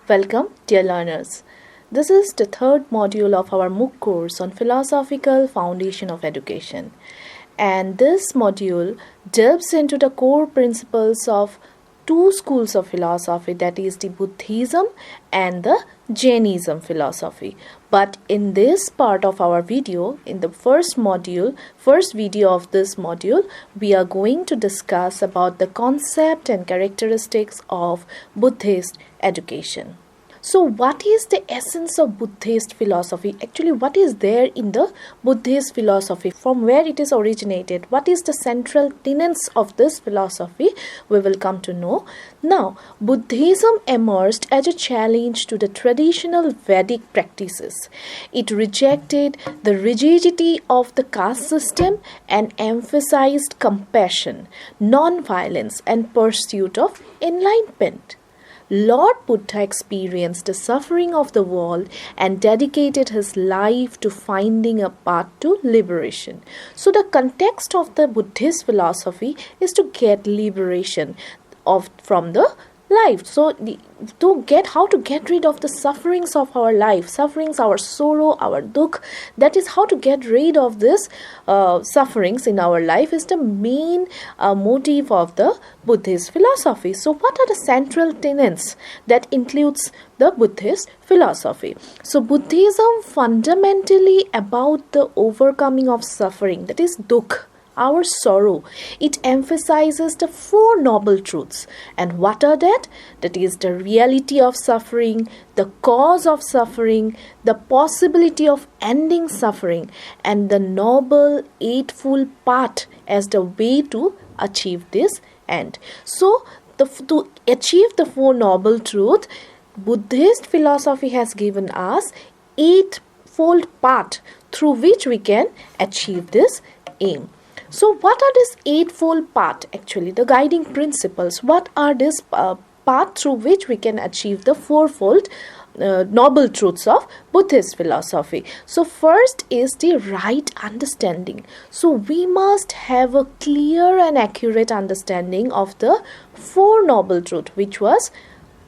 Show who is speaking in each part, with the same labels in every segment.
Speaker 1: Welcome, dear learners. This is the third module of our MOOC course on Philosophical Foundation of Education. And this module delves into the core principles of two schools of philosophy, that is the Buddhism and the Jainism philosophy. But in this part of our video, in the first video of this module, we are going to discuss about the concept and characteristics of Buddhist education. So what is the essence of Buddhist philosophy? Actually, what is there in the Buddhist philosophy? From where it is originated? What is the central tenets of this philosophy? We will come to know. Now, Buddhism emerged as a challenge to the traditional Vedic practices. It rejected the rigidity of the caste system and emphasized compassion, non-violence, and pursuit of enlightenment. Lord Buddha experienced the suffering of the world and dedicated his life to finding a path to liberation. So the context of the Buddhist philosophy is to get liberation from the life. So how to get rid of the sufferings of our life, sufferings, our sorrow, our dukh. That is how to get rid of this sufferings in our life is the main motive of the Buddhist philosophy. So what are the central tenets that includes the Buddhist philosophy? So Buddhism fundamentally about the overcoming of suffering, that is dukh, our sorrow. It emphasizes the four noble truths. And what are that? That is the reality of suffering, the cause of suffering, the possibility of ending suffering, and the noble eightfold path as the way to achieve this end. So to achieve the four noble truths, Buddhist philosophy has given us eightfold path through which we can achieve this aim. So what are these eightfold path, actually the guiding principles? What are this path through which we can achieve the fourfold noble truths of Buddhist philosophy? So first is the right understanding. So we must have a clear and accurate understanding of the four noble truths which was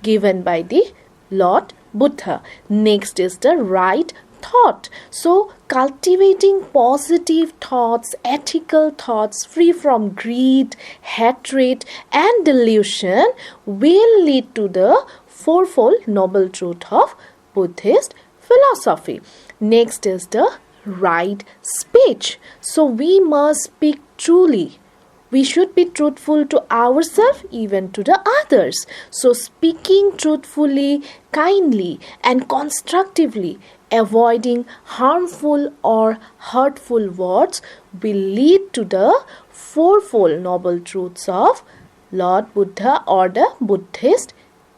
Speaker 1: given by the Lord Buddha. Next is the right thought. So cultivating positive thoughts, ethical thoughts free from greed, hatred and delusion will lead to the fourfold noble truth of Buddhist philosophy. Next is the right speech. So we must speak truly. We should be truthful to ourselves, even to the others. So speaking truthfully, kindly and constructively, avoiding harmful or hurtful words will lead to the fourfold noble truths of Lord Buddha or the Buddhist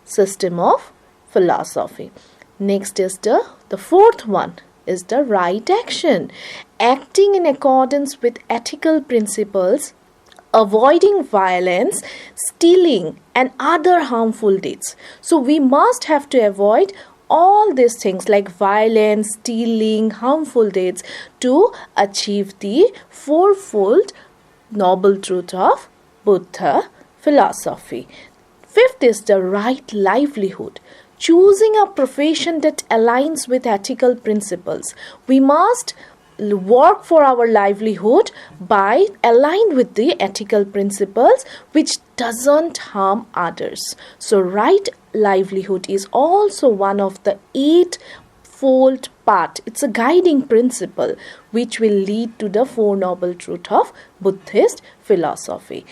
Speaker 1: system of philosophy. Next is the fourth one is the right action. Acting in accordance with ethical principles, avoiding violence, stealing and other harmful deeds. So we must have to avoid all these things like violence, stealing, harmful deeds to achieve the fourfold noble truth of Buddha philosophy. Fifth is the right livelihood. Choosing a profession that aligns with ethical principles. We must work for our livelihood by aligned with the ethical principles which doesn't harm others. So right livelihood is also one of the eightfold path. It's a guiding principle which will lead to the four noble truths of Buddhist philosophy.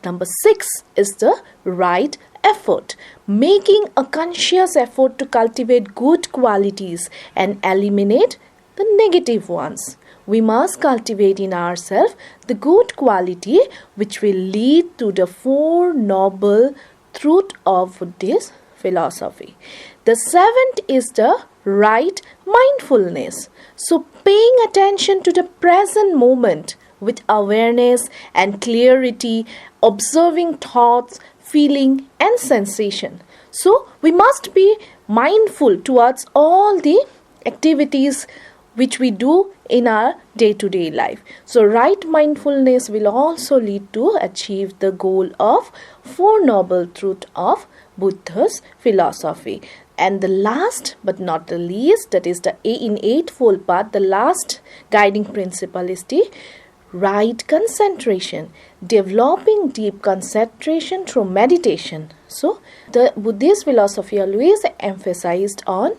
Speaker 1: Number 6 is the right effort. Making a conscious effort to cultivate good qualities and eliminate the negative ones. We must cultivate in ourselves the good quality which will lead to the four noble truths of Buddhist philosophy. The 7th is the right mindfulness. So paying attention to the present moment with awareness and clarity, observing thoughts, feeling and sensation. So we must be mindful towards all the activities which we do in our day-to-day life. So right mindfulness will also lead to achieve the goal of Four Noble Truths of Buddha's philosophy. And the last but not the least, that is in Eightfold Path, the last guiding principle is the right concentration, developing deep concentration through meditation. So the Buddhist philosophy always emphasized on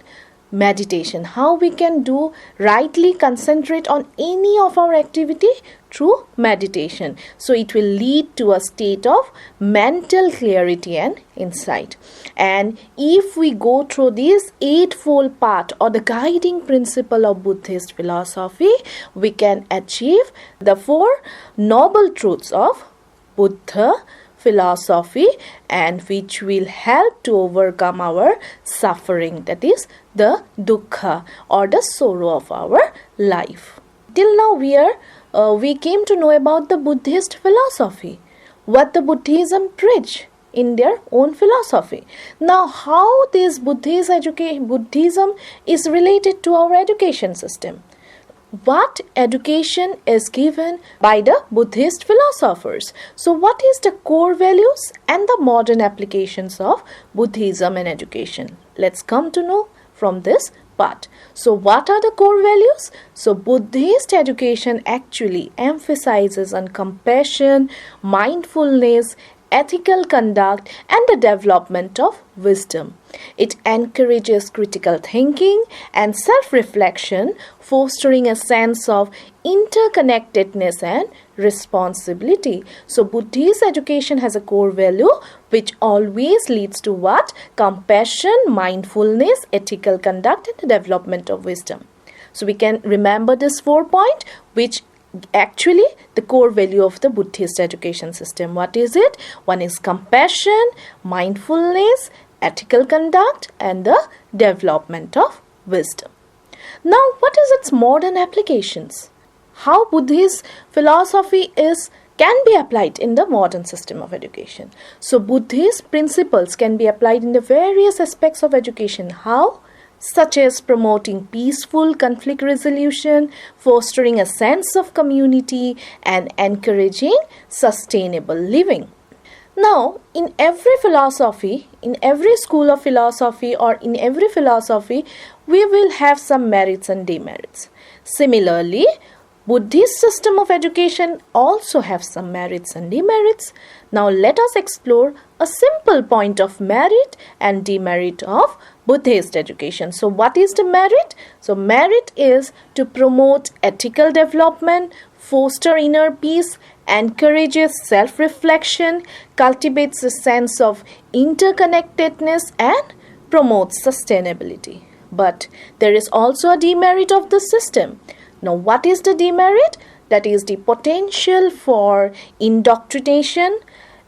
Speaker 1: meditation, how we can do rightly concentrate on any of our activity through meditation. So it will lead to a state of mental clarity and insight. And if we go through this Eightfold Path or the guiding principle of Buddhist philosophy, we can achieve the 4 noble truths of Buddha philosophy, and which will help to overcome our suffering, that is the dukkha or the sorrow of our life. Till now we came to know about the Buddhist philosophy, what the Buddhism preach in their own philosophy. Now how this Buddhism is related to our education system. What education is given by the Buddhist philosophers? So what is the core values and the modern applications of Buddhism in education? Let's come to know from this part. So what are the core values? So Buddhist education actually emphasizes on compassion, mindfulness, ethical conduct, and the development of wisdom. It encourages critical thinking and self-reflection, fostering a sense of interconnectedness and responsibility. So Buddhist education has a core value which always leads to what? Compassion, mindfulness, ethical conduct, and the development of wisdom. So we can remember this 4 points, which actually the core value of the Buddhist education system. What is it? One is compassion, mindfulness, ethical conduct, and the development of wisdom. Now, what is its modern applications? How Buddhist philosophy can be applied in the modern system of education. So Buddhist principles can be applied in the various aspects of education. How? Such as promoting peaceful conflict resolution, fostering a sense of community, and encouraging sustainable living. Now, in every philosophy, in every school of philosophy or in every philosophy, we will have some merits and demerits. Similarly, Buddhist system of education also have some merits and demerits. Now let us explore a simple point of merit and demerit of Buddhist education. So what is the merit? So merit is to promote ethical development, foster inner peace, encourages self-reflection, cultivates a sense of interconnectedness, and promotes sustainability. But there is also a demerit of the system. Now, what is the demerit? That is the potential for indoctrination,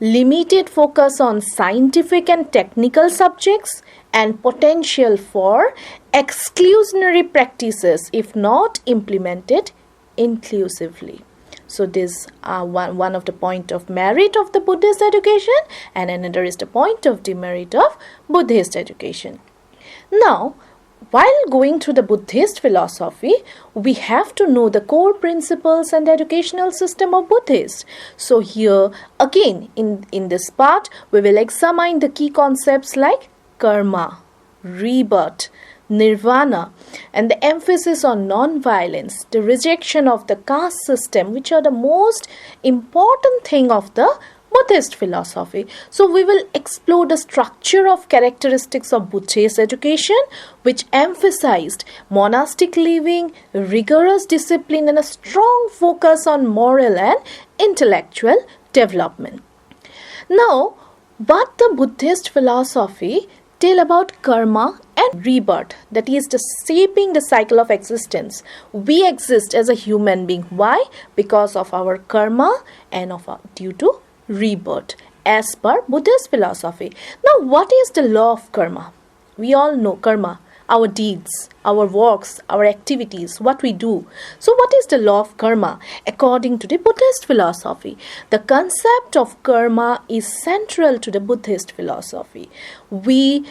Speaker 1: limited focus on scientific and technical subjects, and potential for exclusionary practices if not implemented inclusively. So this are one of the point of merit of the Buddhist education, and another is the point of demerit of Buddhist education. Now, while going through the Buddhist philosophy, we have to know the core principles and educational system of Buddhists. So here again in this part, we will examine the key concepts like karma, rebirth, Nirvana, and the emphasis on non-violence, the rejection of the caste system, which are the most important thing of the Buddhist philosophy. So we will explore the structure of characteristics of Buddhist education, which emphasized monastic living, rigorous discipline, and a strong focus on moral and intellectual development. Now, what the Buddhist philosophy tell about karma and rebirth, that is the shaping the cycle of existence. We exist as a human being. Why? Because of our karma and due to rebirth as per Buddhist philosophy. Now, what is the law of karma? We all know karma, our deeds, our works, our activities, what we do. So what is the law of karma? According to the Buddhist philosophy, the concept of karma is central to the Buddhist philosophy. We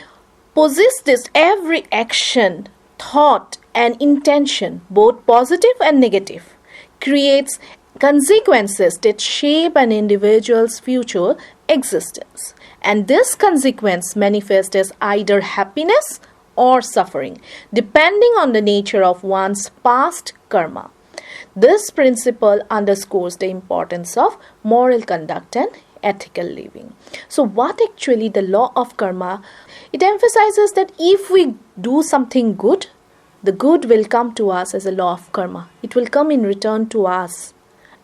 Speaker 1: possess this every action, thought, and intention, both positive and negative, creates consequences that shape an individual's future existence. And this consequence manifests as either happiness or suffering, depending on the nature of one's past karma. This principle underscores the importance of moral conduct and ethical living. So what actually the law of karma? It emphasizes that if we do something good, the good will come to us as a law of karma. It will come in return to us.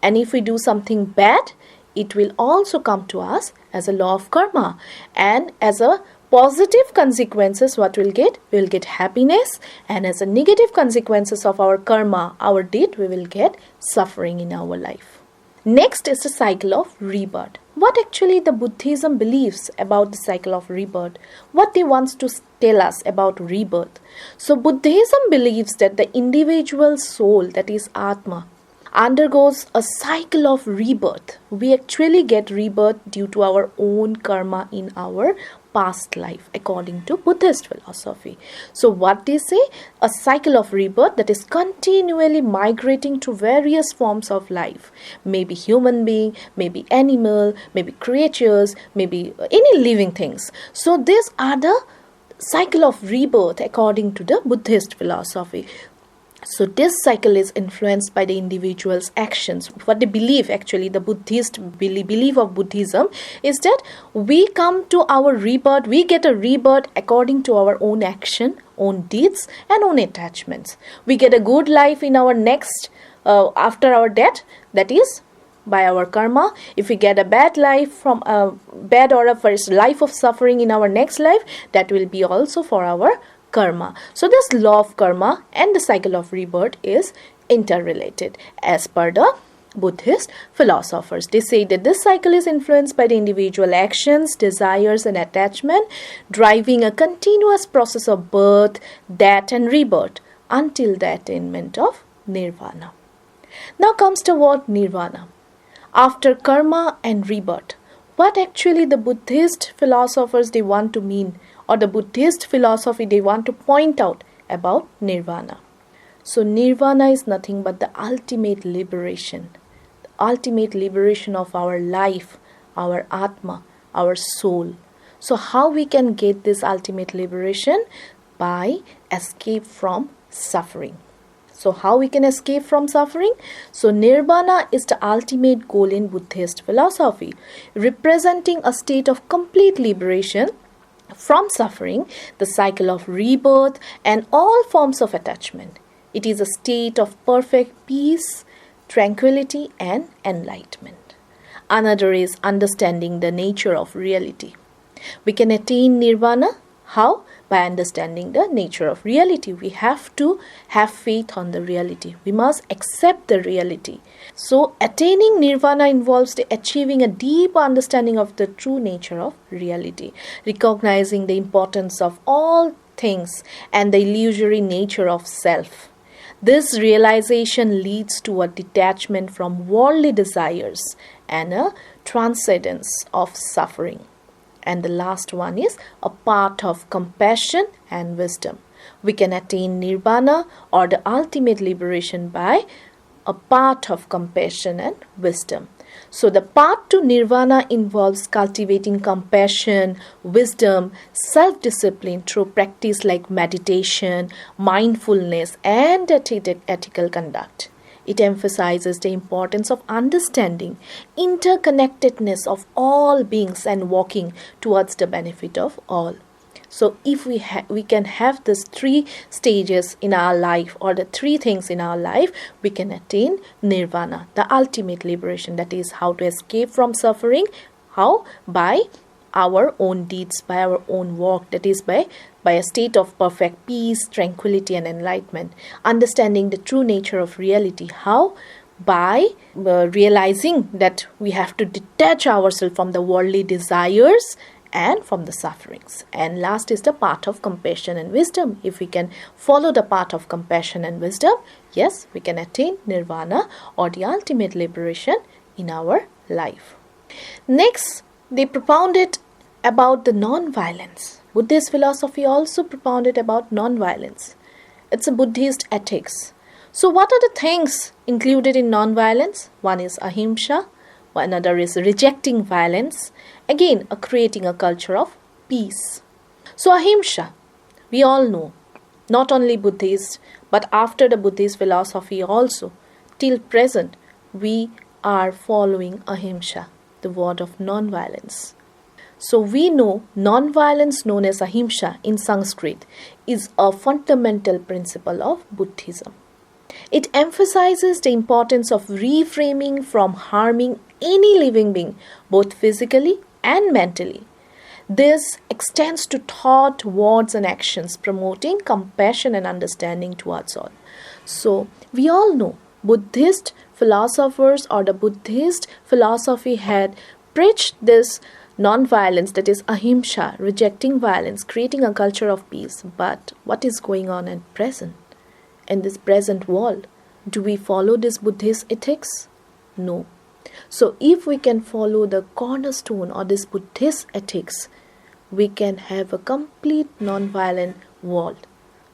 Speaker 1: And if we do something bad, it will also come to us as a law of karma. And as a positive consequences, what we'll get? We'll get happiness. And as a negative consequences of our karma, our deed, we will get suffering in our life. Next is the cycle of rebirth. What actually the Buddhism believes about the cycle of rebirth? What they want to tell us about rebirth? So Buddhism believes that the individual soul, that is Atma, undergoes a cycle of rebirth. We actually get rebirth due to our own karma in our past life, according to Buddhist philosophy. So what they say? A cycle of rebirth that is continually migrating to various forms of life. Maybe human being, maybe animal, maybe creatures, maybe any living things. So these are the cycle of rebirth according to the Buddhist philosophy. So this cycle is influenced by the individual's actions. What they believe, actually, the Buddhist belief of Buddhism is that we come to our rebirth, we get a rebirth according to our own action, own deeds and own attachments. We get a good life in our next, after our death, that is by our karma. If we get a bad life from a bad or a first life of suffering in our next life, that will be also for our karma. So this law of karma and the cycle of rebirth is interrelated as per the Buddhist philosophers. They say that this cycle is influenced by the individual actions, desires and attachment, driving a continuous process of birth, death and rebirth until the attainment of Nirvana. Now comes the word Nirvana. After karma and rebirth, what actually the Buddhist philosophers they want to mean, or the Buddhist philosophy they want to point out about Nirvana. So Nirvana is nothing but the ultimate liberation of our life, our Atma, our soul. So how we can get this ultimate liberation? By escape from suffering. So how we can escape from suffering? So Nirvana is the ultimate goal in Buddhist philosophy, representing a state of complete liberation from suffering, the cycle of rebirth and all forms of attachment. It is a state of perfect peace, tranquility and enlightenment. Another is understanding the nature of reality. We can attain Nirvana. How? By understanding the nature of reality. We have to have faith on the reality. We must accept the reality. So attaining Nirvana involves the achieving a deep understanding of the true nature of reality, recognizing the importance of all things and the illusory nature of self. This realization leads to a detachment from worldly desires and a transcendence of suffering. And the last one is a path of compassion and wisdom. We can attain Nirvana or the ultimate liberation by a path of compassion and wisdom. So the path to Nirvana involves cultivating compassion, wisdom, self-discipline through practice like meditation, mindfulness and ethical conduct. It emphasizes the importance of understanding interconnectedness of all beings and walking towards the benefit of all. So if we can have these three stages in our life, or the three things in our life, we can attain Nirvana, the ultimate liberation. That is how to escape from suffering. How? By our own deeds, by our own walk, that is by a state of perfect peace, tranquility and enlightenment. Understanding the true nature of reality. How? By realizing that we have to detach ourselves from the worldly desires and from the sufferings. And last is the path of compassion and wisdom. If we can follow the path of compassion and wisdom, yes, we can attain Nirvana or the ultimate liberation in our life. Next, they propounded about the non-violence. Buddhist philosophy also propounded about non-violence. It's a Buddhist ethics. So what are the things included in non-violence? One is ahimsa, Another is rejecting violence. Again, creating a culture of peace. So ahimsa, we all know, not only Buddhist, but after the Buddhist philosophy also, till present, we are following ahimsa, the word of non-violence. So we know non-violence, known as ahimsa in Sanskrit, is a fundamental principle of Buddhism. It emphasizes the importance of reframing from harming any living being, both physically and mentally. This extends to thought, words, and actions, promoting compassion and understanding towards all. So, we all know Buddhist philosophers or the Buddhist philosophy had preached this non-violence, that is ahimsa, rejecting violence, creating a culture of peace. But what is going on at present? In this present world, do we follow this Buddhist ethics? No. So if we can follow the cornerstone or this Buddhist ethics, we can have a complete non-violent world.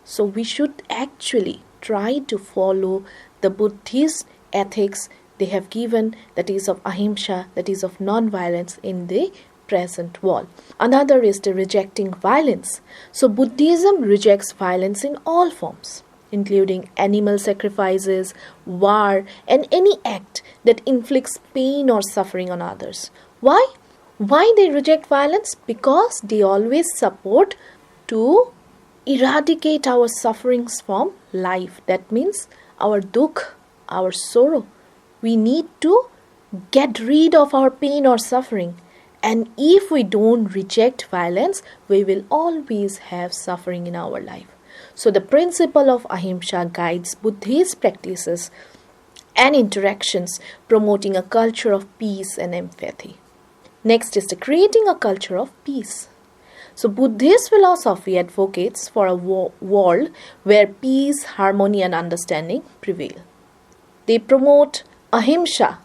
Speaker 1: So we should actually try to follow the Buddhist ethics they have given, that is of ahimsa, that is of non-violence in the present world. Another is the rejecting violence. So Buddhism rejects violence in all forms, including animal sacrifices, war, and any act that inflicts pain or suffering on others. Why? Why they reject violence? Because they always support to eradicate our sufferings from life. That means our dukh, our sorrow. We need to get rid of our pain or suffering. And if we don't reject violence, we will always have suffering in our life. So the principle of ahimsa guides Buddhist practices and interactions, promoting a culture of peace and empathy. Next is the creating a culture of peace. So Buddhist philosophy advocates for a world where peace, harmony, and understanding prevail. They promote ahimsa,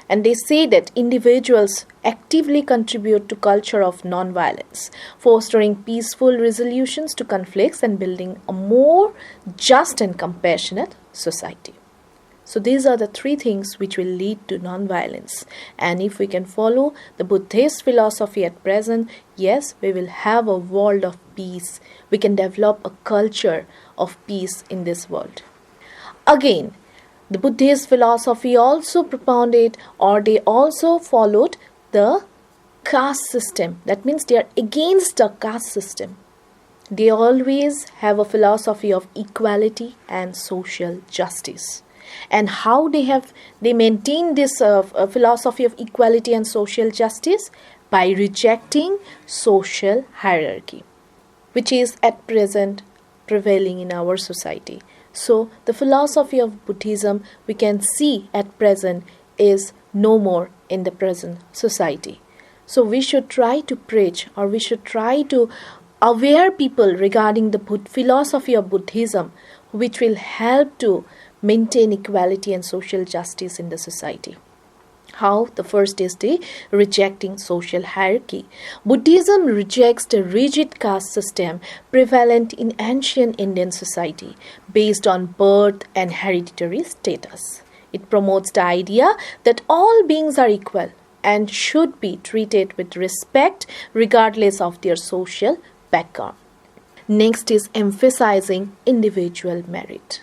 Speaker 1: and they say that individuals actively contribute to culture of non-violence, fostering peaceful resolutions to conflicts and building a more just and compassionate society. So these are the three things which will lead to non-violence. And if we can follow the Buddhist philosophy at present, yes, we will have a world of peace. We can develop a culture of peace in this world. Again, the Buddhist philosophy also propounded, or they also followed, the caste system. That means they are against the caste system. They always have a philosophy of equality and social justice. And how they maintain this philosophy of equality and social justice? By rejecting social hierarchy, which is at present prevailing in our society. So the philosophy of Buddhism, we can see at present, is no more in the present society. So we should try to preach, or we should try to aware people regarding the philosophy of Buddhism, which will help to maintain equality and social justice in the society. How? The first is the rejecting social hierarchy. Buddhism rejects the rigid caste system prevalent in ancient Indian society based on birth and hereditary status. It promotes the idea that all beings are equal and should be treated with respect regardless of their social background. Next is emphasizing individual merit.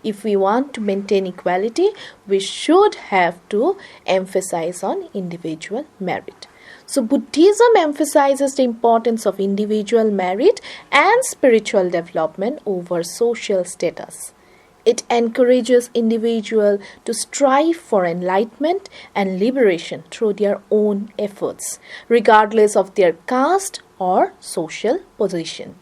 Speaker 1: If we want to maintain equality, we should have to emphasize on individual merit. So Buddhism emphasizes the importance of individual merit and spiritual development over social status. It encourages individuals to strive for enlightenment and liberation through their own efforts, regardless of their caste or social position.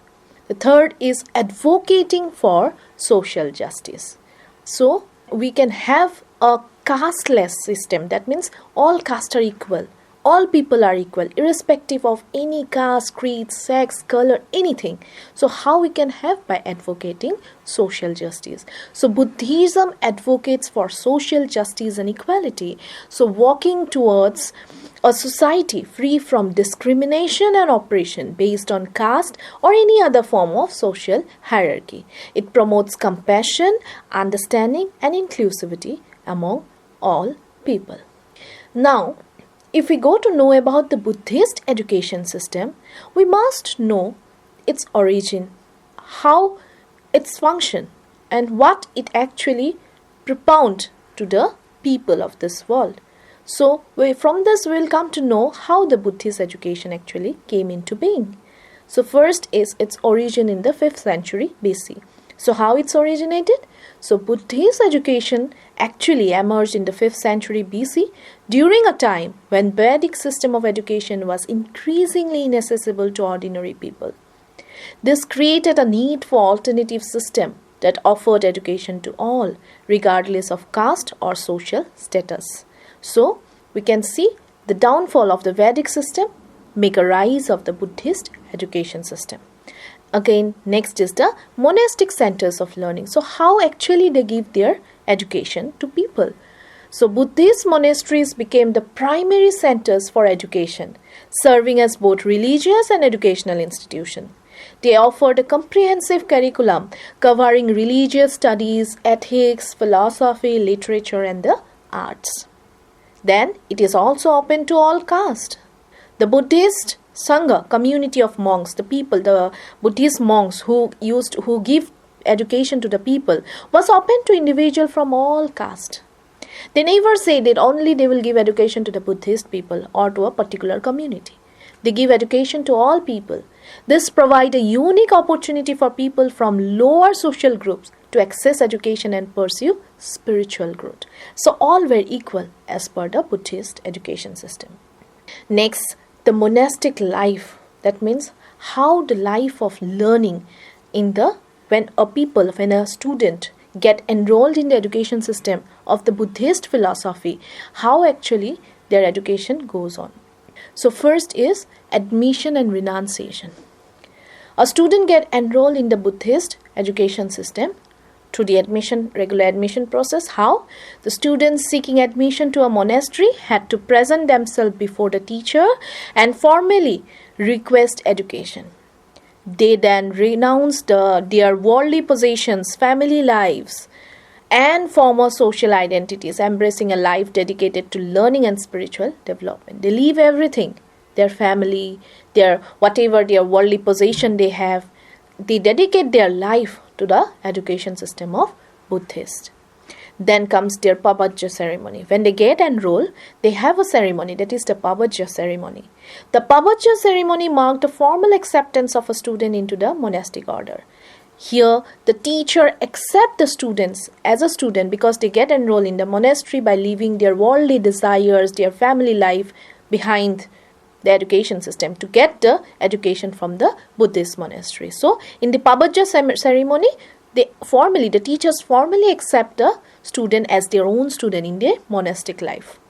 Speaker 1: The third is advocating for social justice. So we can have a casteless system. That means all castes are equal. All people are equal, irrespective of any caste, creed, sex, color, anything. So how we can have? By advocating social justice. So Buddhism advocates for social justice and equality. So walking towards a society free from discrimination and oppression based on caste or any other form of social hierarchy. It promotes compassion, understanding, and inclusivity among all people. Now, if we go to know about the Buddhist education system, we must know its origin, how its function, and what it actually propound to the people of this world. So, from this we will come to know how the Buddhist education actually came into being. So, first is its origin in the 5th century BC. So, how it's originated? So, Buddhist education actually emerged in the 5th century BC during a time when Vedic system of education was increasingly inaccessible to ordinary people. This created a need for alternative system that offered education to all, regardless of caste or social status. So, we can see the downfall of the Vedic system make a rise of the Buddhist education system. Again, next is the monastic centers of learning. So, how actually they give their education to people? So, Buddhist monasteries became the primary centers for education, serving as both religious and educational institutions. They offered a comprehensive curriculum covering religious studies, ethics, philosophy, literature, and the arts. Then, it is also open to all castes. The Buddhist Sangha, community of monks, the people, the Buddhist monks who give education to the people, was open to individuals from all castes. They never say that only they will give education to the Buddhist people or to a particular community. They give education to all people. This provides a unique opportunity for people from lower social groups to access education and pursue spiritual growth. So all were equal as per the Buddhist education system. Next, the monastic life. That means how the life of learning when a student get enrolled in the education system of the Buddhist philosophy, how actually their education goes on. So first is admission and renunciation. A student get enrolled in the Buddhist education system through the regular admission process. How? The students seeking admission to a monastery had to present themselves before the teacher and formally request education. They then renounced their worldly possessions, family lives, and former social identities, embracing a life dedicated to learning and spiritual development. They leave everything, their family, their worldly possession they have. They dedicate their life to the education system of Buddhist. Then comes their Pabajja ceremony. When they get enrolled, they have a ceremony, that is the Pabajja ceremony. The Pabajja ceremony marked the formal acceptance of a student into the monastic order. Here, the teacher accepts the students as a student because they get enrolled in the monastery by leaving their worldly desires, their family life behind the education system to get the education from the Buddhist monastery. So, in the Pabajja ceremony, the teachers formally accept the student as their own student in their monastic life.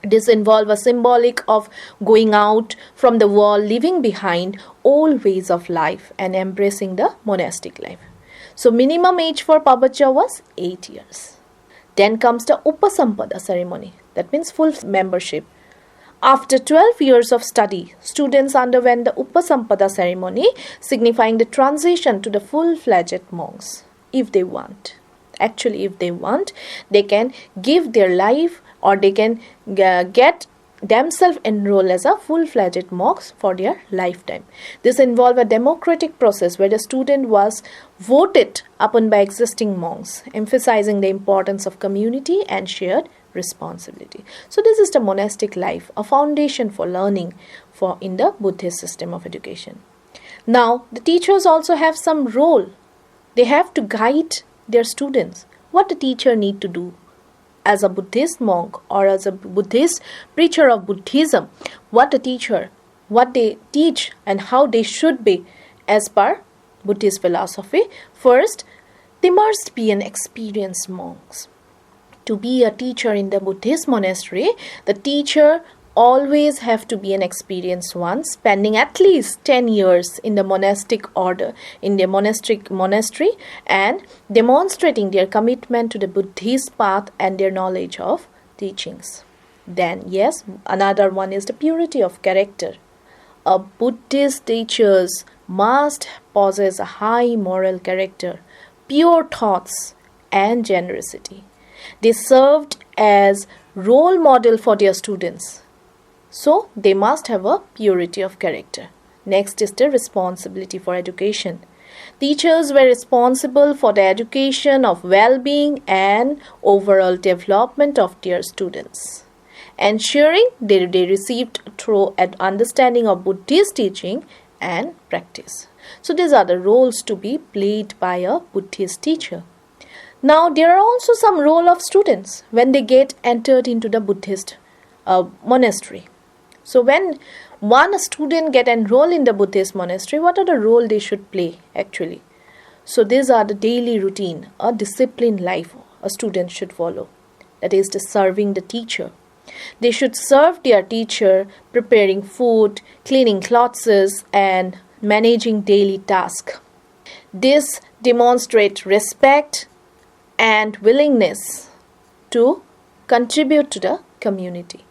Speaker 1: This involves a symbolic of going out from the world, leaving behind old ways of life and embracing the monastic life. So minimum age for Pabajja was 8 years. Then comes the Upasampada ceremony. That means full membership. After 12 years of study, students underwent the Upasampada ceremony, signifying the transition to the full-fledged monks, if they want. Actually, if they want, they can give their life or they can get themselves enrolled as a full-fledged monks for their lifetime. This involved a democratic process where the student was voted upon by existing monks, emphasizing the importance of community and shared responsibility. So this is the monastic life, a foundation for learning in the Buddhist system of education. Now, the teachers also have some role. They have to guide their students. What the teacher need to do as a Buddhist monk or as a Buddhist preacher of Buddhism, what they teach and how they should be as per Buddhist philosophy. First, they must be an experienced monks. To be a teacher in the Buddhist monastery, the teacher always have to be an experienced one, spending at least 10 years in the monastic order, in the monastery, and demonstrating their commitment to the Buddhist path and their knowledge of teachings. Then, yes, another one is the purity of character. A Buddhist teachers must possess a high moral character, pure thoughts, and generosity. They served as role model for their students. So they must have a purity of character. Next is the responsibility for education. Teachers were responsible for the education of well-being and overall development of their students, ensuring they received thorough understanding of Buddhist teaching and practice. So these are the roles to be played by a Buddhist teacher. Now there are also some role of students when they get entered into the Buddhist monastery. So when one student get enrolled in the Buddhist monastery, what are the role they should play actually? So these are the daily routine, a disciplined life a student should follow. That is the serving the teacher. They should serve their teacher, preparing food, cleaning clothes, and managing daily tasks. This demonstrates respect and willingness to contribute to the community.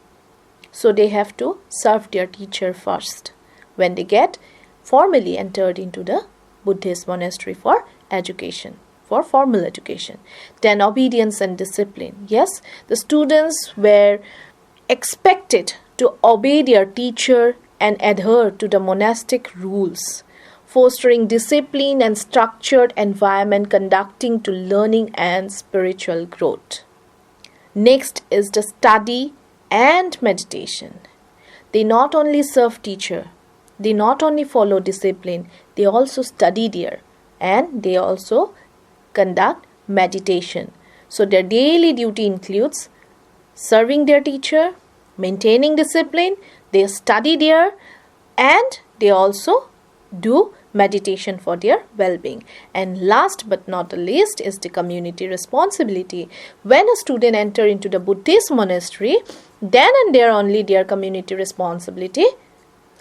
Speaker 1: So they have to serve their teacher first when they get formally entered into the Buddhist monastery for education, for formal education. Then obedience and discipline. Yes, the students were expected to obey their teacher and adhere to the monastic rules, fostering discipline and structured environment conducting to learning and spiritual growth. Next is the study and meditation. They not only serve teacher, they not only follow discipline, they also study there and they also conduct meditation. So their daily duty includes serving their teacher, maintaining discipline, they study there and they also do meditation for their well-being. And last but not the least is the community responsibility. When a student enter into the Buddhist monastery, then and there only their community responsibility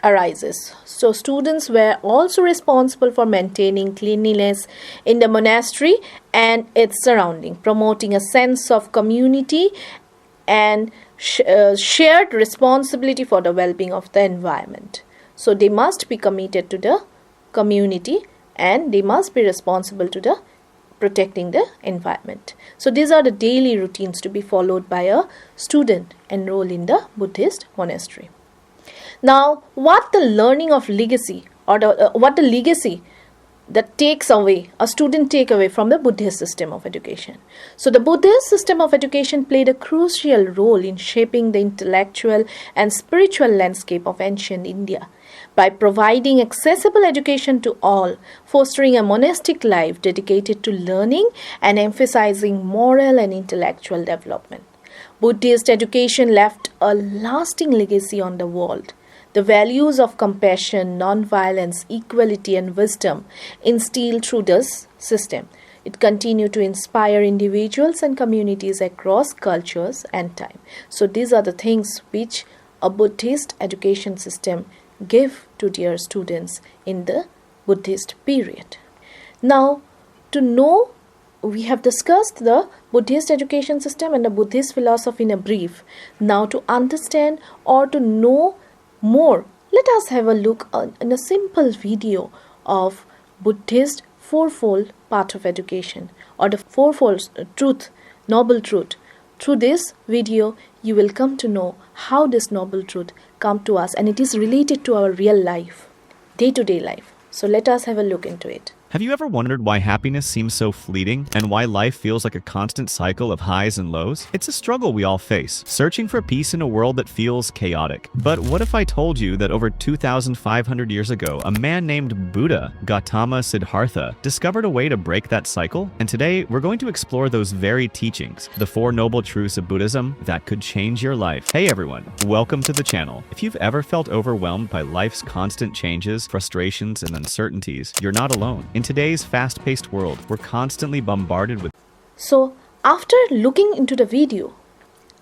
Speaker 1: arises. So students were also responsible for maintaining cleanliness in the monastery and its surrounding, promoting a sense of community and shared responsibility for the well-being of the environment. So they must be committed to the community and they must be responsible to the protecting the environment. So these are the daily routines to be followed by a student enrolled in the Buddhist monastery. Now, what the learning of legacy or what the legacy that takes away, a student take away from the Buddhist system of education. So the Buddhist system of education played a crucial role in shaping the intellectual and spiritual landscape of ancient India by providing accessible education to all, fostering a monastic life dedicated to learning and emphasizing moral and intellectual development. Buddhist education left a lasting legacy on the world. The values of compassion, nonviolence, equality, and wisdom instilled through this system. It continued to inspire individuals and communities across cultures and time. So these are the things which a Buddhist education system give to their students in the Buddhist period. Now, to know, we have discussed the Buddhist education system and the Buddhist philosophy in a brief. Now, to understand or to know more, let us have a look in a simple video of Buddhist fourfold path of education or the fourfold truth, noble truth. Through this video, you will come to know how this noble truth come to us and it is related to our real life, day-to-day life. So let us have a look into it.
Speaker 2: Have you ever wondered why happiness seems so fleeting and why life feels like a constant cycle of highs and lows? It's a struggle we all face, searching for peace in a world that feels chaotic. But what if I told you that over 2,500 years ago, a man named Buddha, Gautama Siddhartha, discovered a way to break that cycle? And today, we're going to explore those very teachings, the Four Noble Truths of Buddhism that could change your life. Hey everyone, welcome to the channel. If you've ever felt overwhelmed by life's constant changes, frustrations, and uncertainties, you're not alone. In today's fast-paced world, we're constantly bombarded with...
Speaker 1: So, after looking into the video,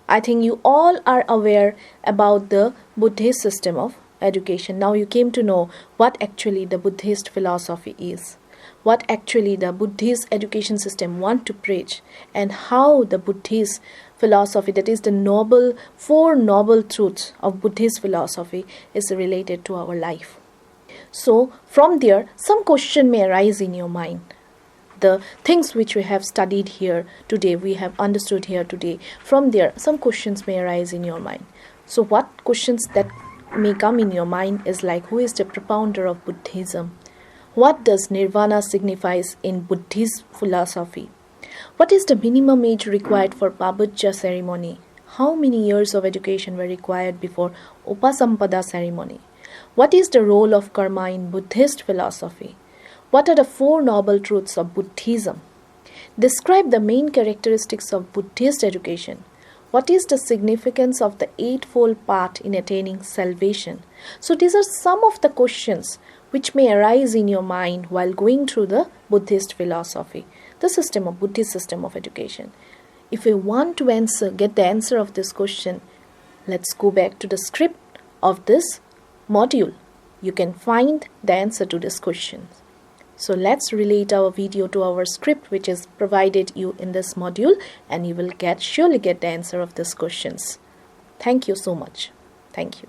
Speaker 1: I think you all are aware about the Buddhist system of education. Now you came to know what actually the Buddhist philosophy is, what actually the Buddhist education system want to preach, and how the Buddhist philosophy, that is the Four Noble Truths of Buddhist philosophy, is related to our life. So, from there, some question may arise in your mind. the things which we have studied here today, we have understood here today, from there some questions may arise in your mind. So what questions that may come in your mind is like, who is the propounder of Buddhism? What does Nirvana signifies in Buddhist philosophy? What is the minimum age required for Pabuja ceremony? How many years of education were required before Upasampada ceremony? What is the role of karma in Buddhist philosophy? What are the 4 noble truths of Buddhism? Describe the main characteristics of Buddhist education. What is the significance of the Eightfold Path in attaining salvation? So these are some of the questions which may arise in your mind while going through the Buddhist philosophy, the Buddhist system of education. If you want to get the answer of this question, let's go back to the script of this module. You can find the answer to this question. So let's relate our video to our script which is provided you in this module, and you will surely get the answer of these questions. Thank you so much. Thank you.